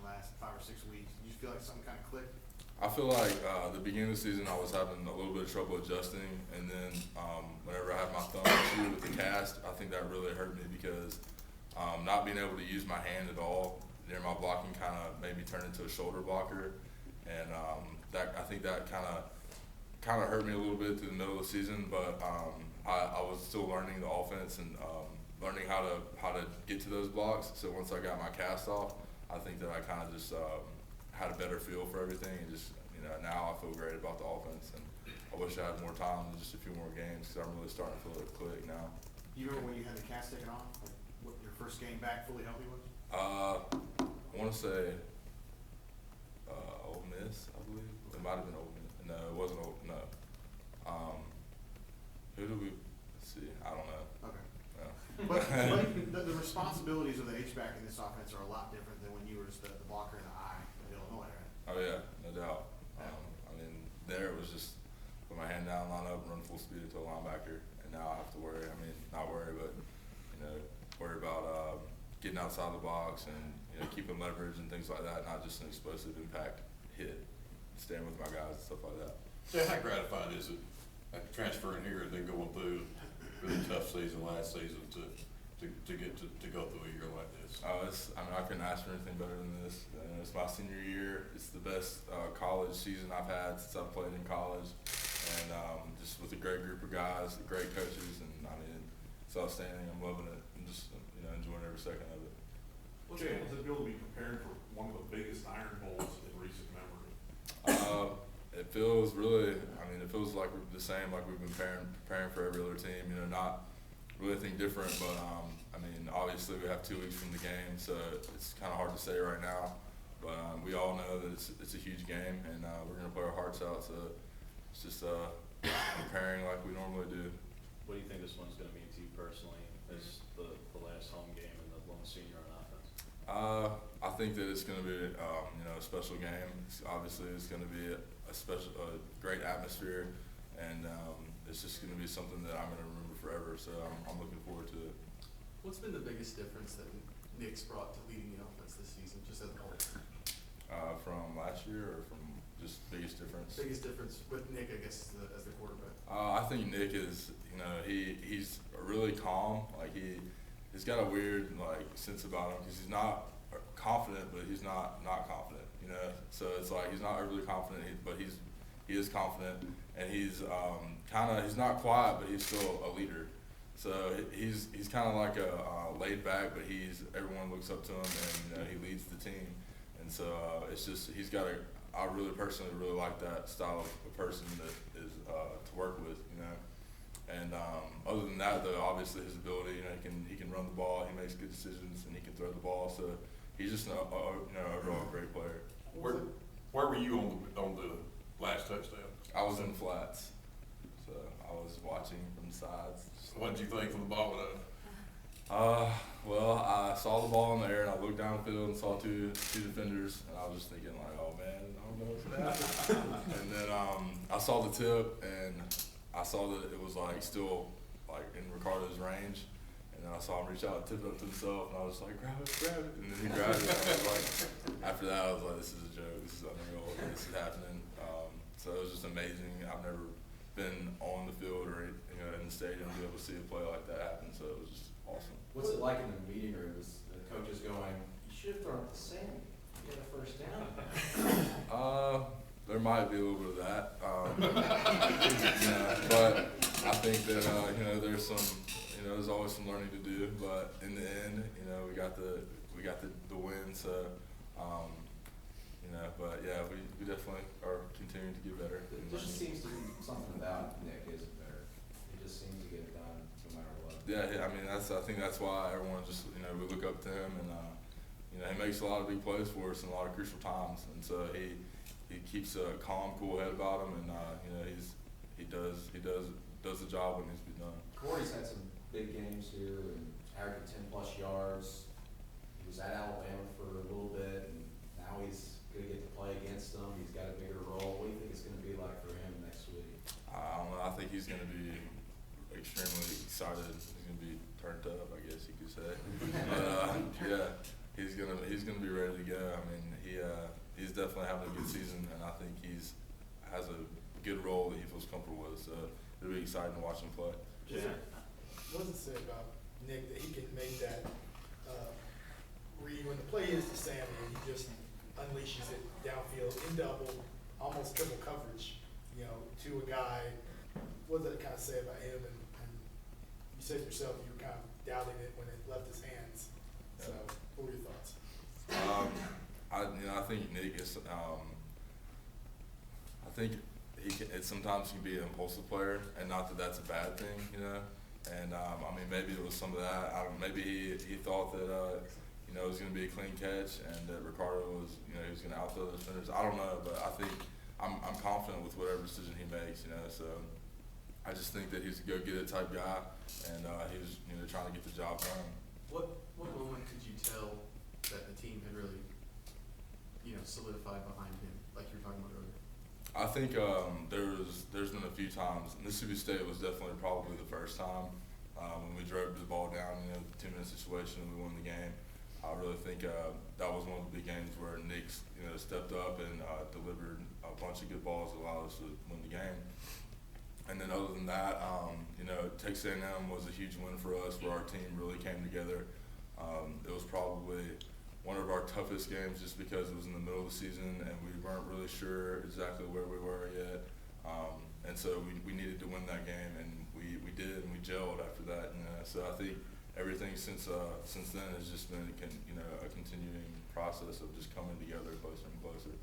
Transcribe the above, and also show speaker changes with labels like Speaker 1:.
Speaker 1: the last 5 or 6 weeks? Did you feel like something kind of clicked?
Speaker 2: I feel like the beginning of the season I was having a little bit of trouble adjusting, and then whenever I had my thumb issue with the cast, I think that really hurt me because not being able to use my hand at all during my blocking kind of made me turn into a shoulder blocker, and I think that kind of hurt me a little bit through the middle of the season. But I was still learning the offense and learning how to get to those blocks. So once I got my cast off, I think that I kind of just had a better feel for everything, and just now I feel great about the offense. And I wish I had more time and just a few more games because I'm really starting to feel it click now.
Speaker 1: Do you remember when you had the cast taken off? Like what your first game back fully healthy was?
Speaker 2: I want to say Ole Miss, I believe. It might have been Ole Miss. No, it wasn't Ole. No. Who did we? Let's see. I don't know.
Speaker 1: Okay.
Speaker 2: No.
Speaker 1: But the responsibilities of the H-back in this offense are a lot different than when you were just the blocker in the eye at Illinois, right?
Speaker 2: Oh yeah, no doubt. I mean, there it was just put my hand down, line up, and run full speed into a linebacker, and now I have to worry. I mean, not worry, but worry about getting outside the box and keeping leverage and things like that, not just an explosive impact hit, staying with my guys and stuff like that.
Speaker 3: So how gratifying is it, like transferring here and then going through a really tough season last season to get to go through a year like this?
Speaker 2: I couldn't ask for anything better than this. It's my senior year. It's the best college season I've had since I've played in college, and just with a great group of guys, great coaches, and I mean, it's outstanding. I'm loving it. I'm just enjoying every second of it.
Speaker 4: What's it feel to be prepared for one of the biggest Iron Bowls in recent memory?
Speaker 2: It feels really, it feels like we're the same, like we've been preparing for every other team, not really anything different, but obviously we have 2 weeks from the game, so it's kind of hard to say right now, but we all know that it's a huge game, and we're going to play our hearts out, so it's just preparing like we normally do.
Speaker 5: What do you think this one's going to mean to you personally as the last home game and the lone senior on offense?
Speaker 2: I think that it's going to be a special game. Obviously, it's going to be a great atmosphere, and it's just going to be something that I'm going to remember forever. So I'm looking forward to it.
Speaker 6: What's been the biggest difference that Nick's brought to leading the offense this season, just as a whole?
Speaker 2: From last year, or from just biggest difference?
Speaker 6: Biggest difference with Nick, I guess, as the quarterback.
Speaker 2: I think Nick is, he's really calm. Like he's got a weird sense about him because he's not confident, but he's not confident. So it's like he's not overly confident, but he is confident, and he's he's not quiet, but he's still a leader. So he's kind of like a laid back, but everyone looks up to him, and he leads the team. And so it's just I really personally like that style of a person that is to work with, And other than that, though, obviously his ability, he can run the ball, he makes good decisions, and he can throw the ball. So he's just overall a great player.
Speaker 3: Where were you on the last touchdown?
Speaker 2: I was in the flats, so I was watching from the sides.
Speaker 3: What did you think when the ball went up?
Speaker 2: Well, I saw the ball in the air, and I looked downfield and saw two defenders, and I was just thinking oh man, I don't know what's gonna happen. And then I saw the tip, and I saw that it was still in Ricardo's range, and then I saw him reach out and tip it up to himself, and I was like, grab it, and then he grabbed it. And I was after that, I was like, this is a joke, this is unreal, this is happening. So it was just amazing. I've never been on the field or in the stadium to be able to see a play like that happen. So it was just awesome.
Speaker 7: What's it like in the meeting room? Is the coaches going, you should have thrown it to Sammy, you had a first down?
Speaker 2: There might be a little bit of that, but I think that there's some, there's always some learning to do. But in the end, we got the win. So, but yeah, we definitely are continuing to get better.
Speaker 7: There just seems to be something about Nick, isn't there? He just seems to get it done no matter what.
Speaker 2: Yeah, I think that's why everyone just we look up to him, and he makes a lot of big plays for us in a lot of crucial times, and so he keeps a calm, cool head about him, and he does the job when needs to be done.
Speaker 7: Corey's had some big games here and averaging 10+ yards. He was at Alabama for a little bit, and now he's going to get to play against them. He's got a bigger role. What do you think it's going to be like for him next week?
Speaker 2: I don't know. I think he's going to be extremely excited. He's going to be turned up, I guess you could say. But yeah, he's gonna be ready to go. he's definitely having a good season, and I think has a good role that he feels comfortable with. So it'll be exciting to watch him play.
Speaker 8: What does it say about Nick that he can make that read when the play is to Sammy and he just unleashes it downfield in double, almost triple coverage, to a guy? What does that kind of say about him? And you said yourself you were kind of doubting it when it left his hands. So what were your thoughts?
Speaker 2: I think Nick is. I think it sometimes can be an impulsive player, and not that that's a bad thing, And I mean, maybe it was some of that. Maybe he thought that it was going to be a clean catch, and that Ricardo was he was going to outthrow the defenders. I don't know, but I think I'm confident with whatever decision he makes. So I just think that he's a go-get-it type guy, and he was trying to get the job done.
Speaker 6: What moment could you tell that the team had really, solidified behind him, like you were talking about earlier?
Speaker 2: I think there's been a few times. Mississippi State was definitely probably the first time when we drove the ball down, 2-minute situation and we won the game. I really think that was one of the big games where Nick stepped up and delivered a bunch of good balls that allowed us to win the game. And then other than that, Texas A&M was a huge win for us, where our team really came together. It was probably one of our toughest games just because it was in the middle of the season and we weren't really sure exactly where we were yet. And so we needed to win that game, and we did, and we gelled after that. So I think everything since then has just been a continuing process of just coming together closer and closer.